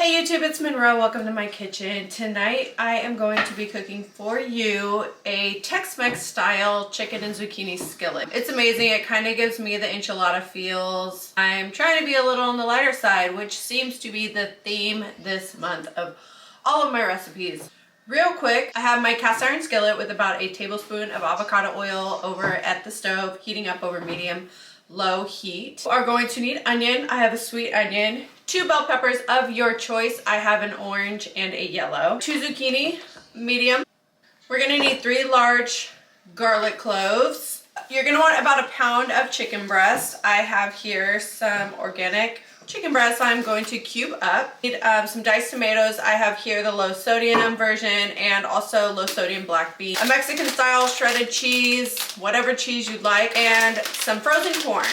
Hey YouTube, it's Monroe. Welcome to my kitchen. Tonight I am going to be cooking for you a Tex Mex style chicken and zucchini skillet. It's amazing. It kind of gives me the enchilada feels. I'm trying to be a little on the lighter side, which seems to be the theme this month of all of my recipes. Real quick, I have my cast iron skillet with about a tablespoon of avocado oil over at the stove, heating up over medium-low heat. We are going to need onion. I have a sweet onion. 2 bell peppers of your choice. I have an orange and a yellow. 2 zucchini, medium. We're gonna need 3 large garlic cloves. You're gonna want about a pound of chicken breast. I have here some organic chicken breast I'm going to cube up. Need some diced tomatoes. I have here the low sodium version and also low sodium black bean. A Mexican style shredded cheese, whatever cheese you'd like, and some frozen corn.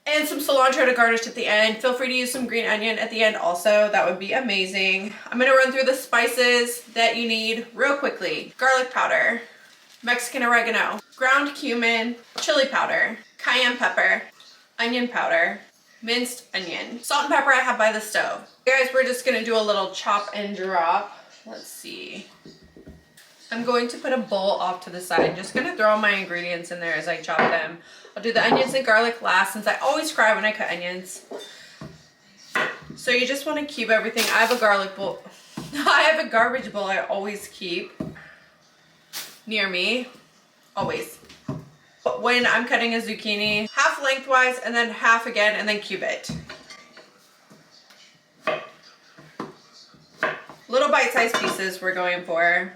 And some cilantro to garnish at the end. Feel free to use some green onion at the end also. That would be amazing. I'm gonna run through the spices that you need real quickly. Garlic powder, Mexican oregano, ground cumin, chili powder, cayenne pepper, onion powder, minced onion. Salt and pepper I have by the stove. Guys, we're just gonna do a little chop and drop. Let's see. I'm going to put a bowl off to the side. Just gonna throw all my ingredients in there as I chop them. I'll do the onions and garlic last since I always cry when I cut onions. So you just want to keep everything. I have a garlic bowl. I have a garbage bowl I always keep near me. Always. When I'm cutting a zucchini, half lengthwise and then half again and then cube it. Little bite-sized pieces we're going for.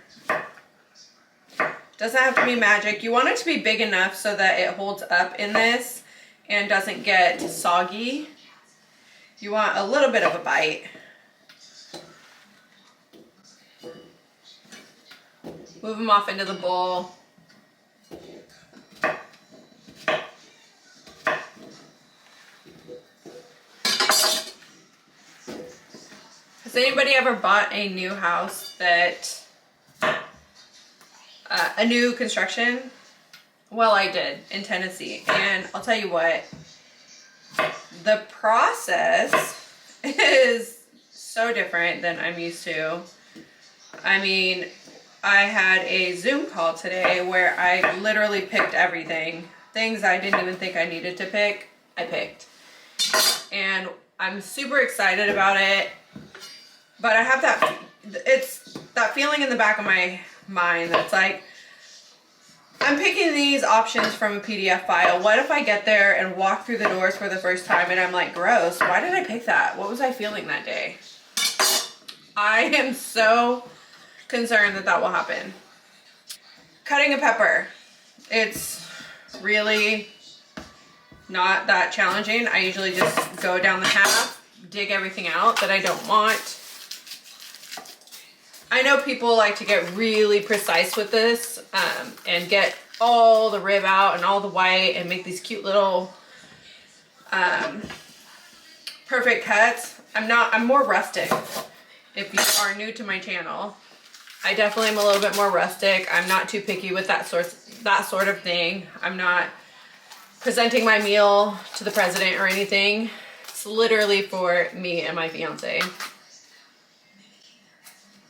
Doesn't have to be magic. You want it to be big enough so that it holds up in this and doesn't get soggy. You want a little bit of a bite. Move them off into the bowl. Has anybody ever bought a new house that a new construction? Well, I did in Tennessee, and I'll tell you what, the process is so different than I'm used to. I mean, I had a Zoom call today where I literally picked everything. Things I didn't even think I needed to pick, I picked. And I'm super excited about it, but I have it's that feeling in the back of my mind that's like, I'm picking these options from a PDF file. What if I get there and walk through the doors for the first time and I'm like, gross, why did I pick that? What was I feeling that day? I am so concerned that that will happen. Cutting a pepper. It's really not that challenging. I usually just go down the half, dig everything out that I don't want. I know people like to get really precise with this and get all the rib out and all the white and make these cute little perfect cuts. I'm more rustic. If you are new to my channel, I definitely am a little bit more rustic. I'm not too picky with that sort of thing. I'm not presenting my meal to the president or anything. It's literally for me and my fiance.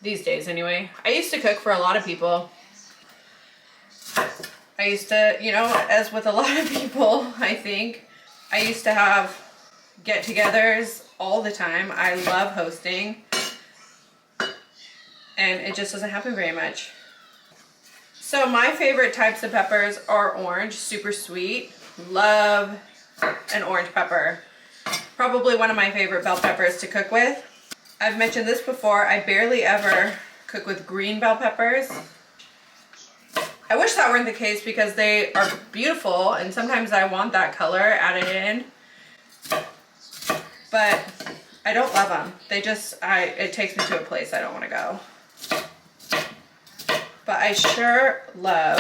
These days anyway. I used to cook for a lot of people. I used to, you know, as with a lot of people, I think, I used to have get-togethers all the time. I love hosting. And it just doesn't happen very much. So my favorite types of peppers are orange, super sweet. Love an orange pepper. Probably one of my favorite bell peppers to cook with. I've mentioned this before, I barely ever cook with green bell peppers. I wish that weren't the case because they are beautiful and sometimes I want that color added in. But I don't love them. They just, it takes me to a place I don't want to go. But I sure love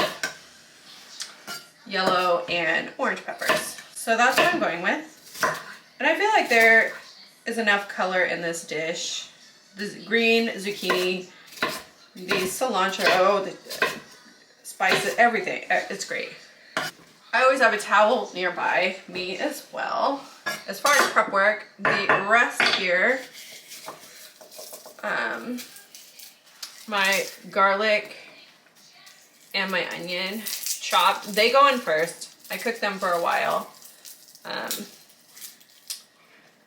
yellow and orange peppers. So that's what I'm going with. And I feel like there is enough color in this dish. The green zucchini, the cilantro, the spices, everything. It's great. I always have a towel nearby me as well. As far as prep work, the rest here my garlic and my onion chopped. They go in first. I cooked them for a while.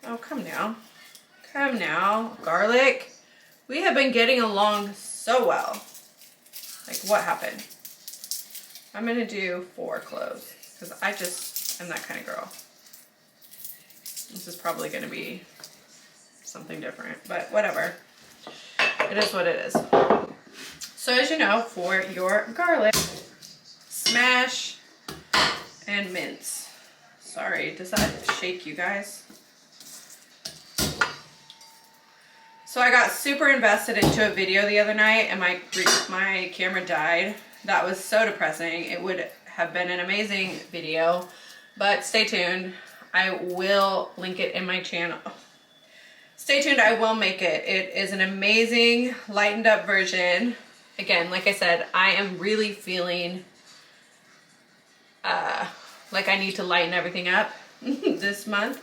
Oh, come now. Come now. Garlic. We have been getting along so well. Like, what happened? I'm gonna do 4 cloves because I just am that kind of girl. This is probably gonna be something different, but whatever. It is what it is. So as you know, for your garlic, smash and mince. Sorry, does that shake you guys? So I got super invested into a video the other night and my camera died. That was so depressing. It would have been an amazing video, but stay tuned. I will link it in my channel. Stay tuned, I will make it. It is an amazing lightened up version. Again, like I said, I am really feeling like I need to lighten everything up this month.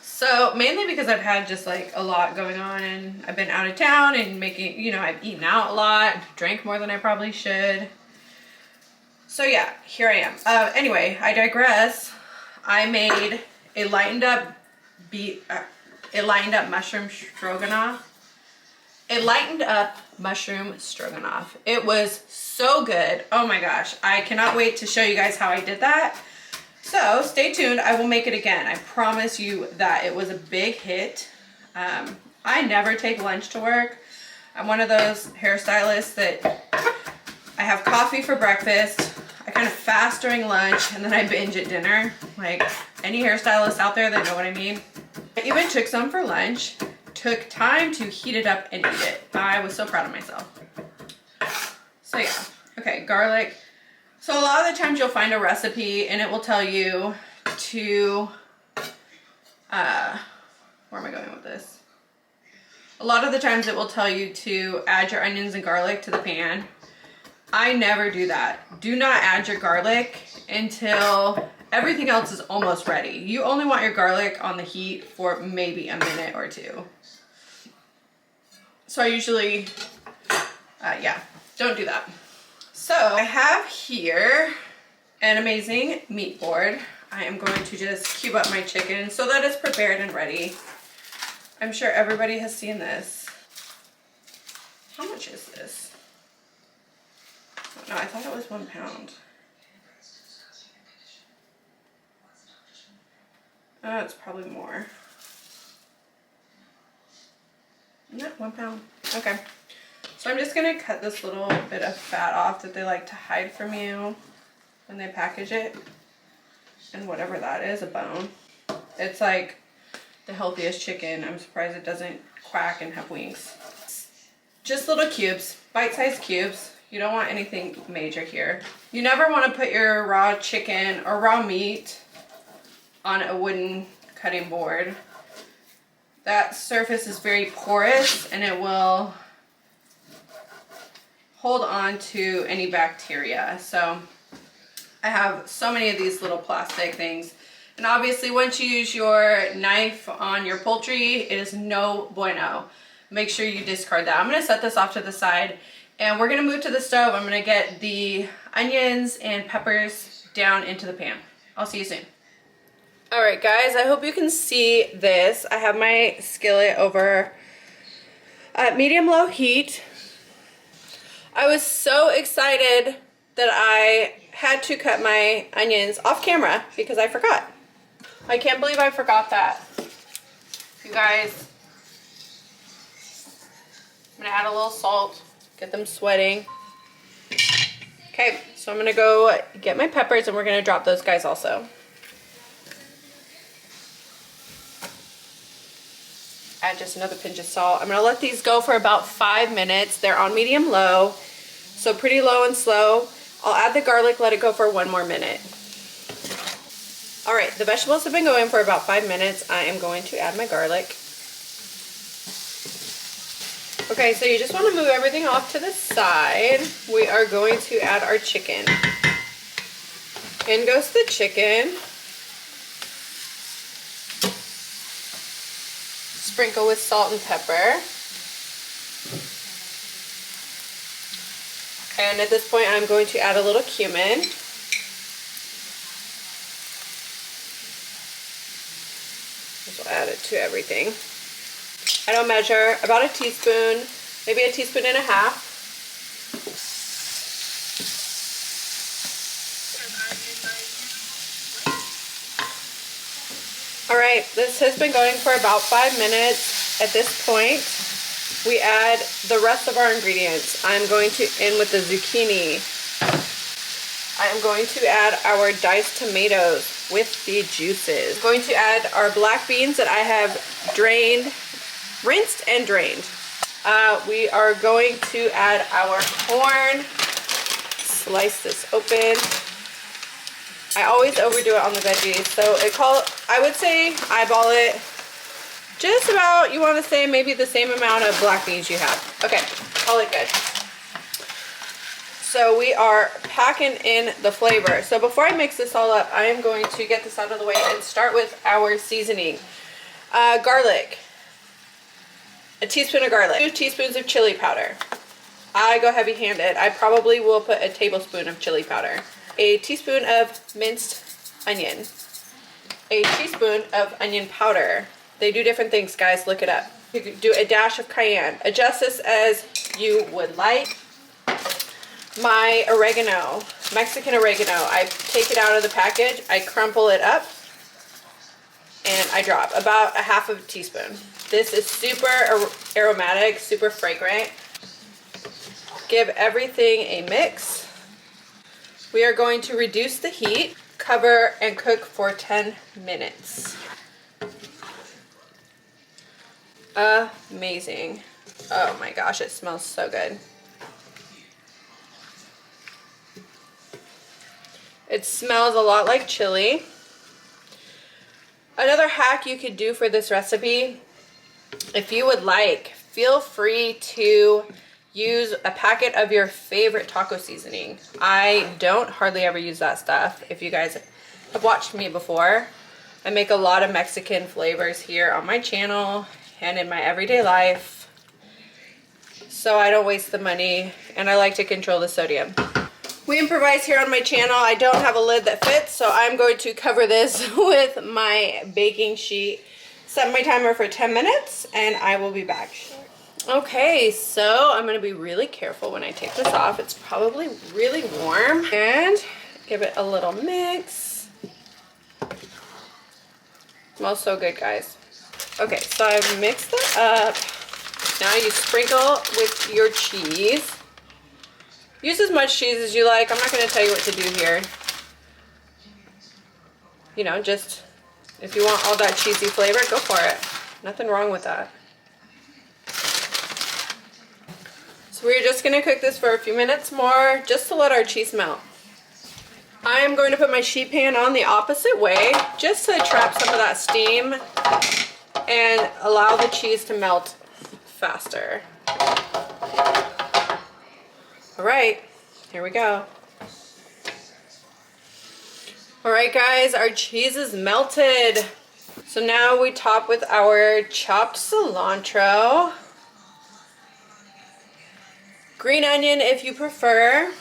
So mainly because I've had just like a lot going on and I've been out of town and making, you know, I've eaten out a lot, drank more than I probably should. So yeah, here I am. Anyway, I digress. I made a lightened up mushroom stroganoff. A lightened up mushroom stroganoff. It was so good. Oh my gosh. I cannot wait to show you guys how I did that. So stay tuned. I will make it again. I promise you that it was a big hit. I never take lunch to work. I'm one of those hairstylists that I have coffee for breakfast. I kind of fast during lunch and then I binge at dinner. Like any hairstylists out there that know what I mean. I even took some for lunch. Took time to heat it up and eat it. I was so proud of myself. So yeah, okay, garlic. So a lot of the times you'll find a recipe and it will tell you to, where am I going with this? A lot of the times it will tell you to add your onions and garlic to the pan. I never do that. Do not add your garlic until everything else is almost ready. You only want your garlic on the heat for maybe a minute or 2. So I usually, yeah, don't do that. So I have here an amazing meat board. I am going to just cube up my chicken so that it's prepared and ready. I'm sure everybody has seen this. How much is this? Oh, no, I thought it was 1 pound. Oh, it's probably more. No, 1 pound. Okay. So I'm just gonna cut this little bit of fat off that they like to hide from you when they package it. And whatever that is, a bone. It's like the healthiest chicken. I'm surprised it doesn't quack and have wings. Just little cubes, bite-sized cubes. You don't want anything major here. You never want to put your raw chicken or raw meat on a wooden cutting board. That surface is very porous and it will hold on to any bacteria. So I have so many of these little plastic things. And obviously once you use your knife on your poultry, it is no bueno. Make sure you discard that. I'm gonna set this off to the side and we're gonna move to the stove. I'm gonna get the onions and peppers down into the pan. I'll see you soon. All right, guys, I hope you can see this. I have my skillet over at medium-low heat. I was so excited that I had to cut my onions off camera because I forgot. I can't believe I forgot that. You guys, I'm gonna add a little salt, get them sweating. Okay, so I'm gonna go get my peppers and we're gonna drop those guys also. Add just another pinch of salt. I'm gonna let these go for about 5 minutes. They're on medium low, so pretty low and slow. I'll add the garlic, let it go for 1 more minute. All right, the vegetables have been going for about 5 minutes. I am going to add my garlic. Okay, so you just want to move everything off to the side. We are going to add our chicken. In goes the chicken. Sprinkle with salt and pepper. And at this point, I'm going to add a little cumin. Just add it to everything. I don't measure, about a teaspoon, maybe a teaspoon and a half. Alright, this has been going for about 5 minutes. At this point, we add the rest of our ingredients. I'm going to in with the zucchini. I am going to add our diced tomatoes with the juices. I'm going to add our black beans that I have drained, rinsed and drained. We are going to add our corn. Slice this open. I always overdo it on the veggies, so I would say eyeball it. Just about, you want to say maybe the same amount of black beans you have. Okay, call it good. So we are packing in the flavor. So before I mix this all up, I am going to get this out of the way and start with our seasoning. Garlic. A teaspoon of garlic. 2 teaspoons of chili powder. I go heavy-handed. I probably will put a tablespoon of chili powder. A teaspoon of minced onion. A teaspoon of onion powder. They do different things, guys. Look it up. You can do a dash of cayenne. Adjust this as you would like. My oregano, Mexican oregano. I take it out of the package. I crumple it up. And I drop about a half of a teaspoon. This is super aromatic, super fragrant. Give everything a mix. We are going to reduce the heat, cover, and cook for 10 minutes. Amazing. Oh my gosh, it smells so good. It smells a lot like chili. Another hack you could do for this recipe, if you would like, feel free to use a packet of your favorite taco seasoning. I don't hardly ever use that stuff. If you guys have watched me before, I make a lot of Mexican flavors here on my channel and in my everyday life. So I don't waste the money and I like to control the sodium. We improvise here on my channel. I don't have a lid that fits, so I'm going to cover this with my baking sheet. Set my timer for 10 minutes and I will be back. Okay, so I'm going to be really careful when I take this off. It's probably really warm. And give it a little mix. Smells so good, guys. Okay, so I've mixed it up. Now you sprinkle with your cheese. Use as much cheese as you like. I'm not going to tell you what to do here. You know, just if you want all that cheesy flavor, go for it. Nothing wrong with that. So we're just going to cook this for a few minutes more just to let our cheese melt. I am going to put my sheet pan on the opposite way just to trap some of that steam and allow the cheese to melt faster. All right, here we go. All right, guys, our cheese is melted. So now we top with our chopped cilantro. Green onion if you prefer.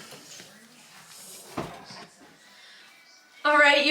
All right, you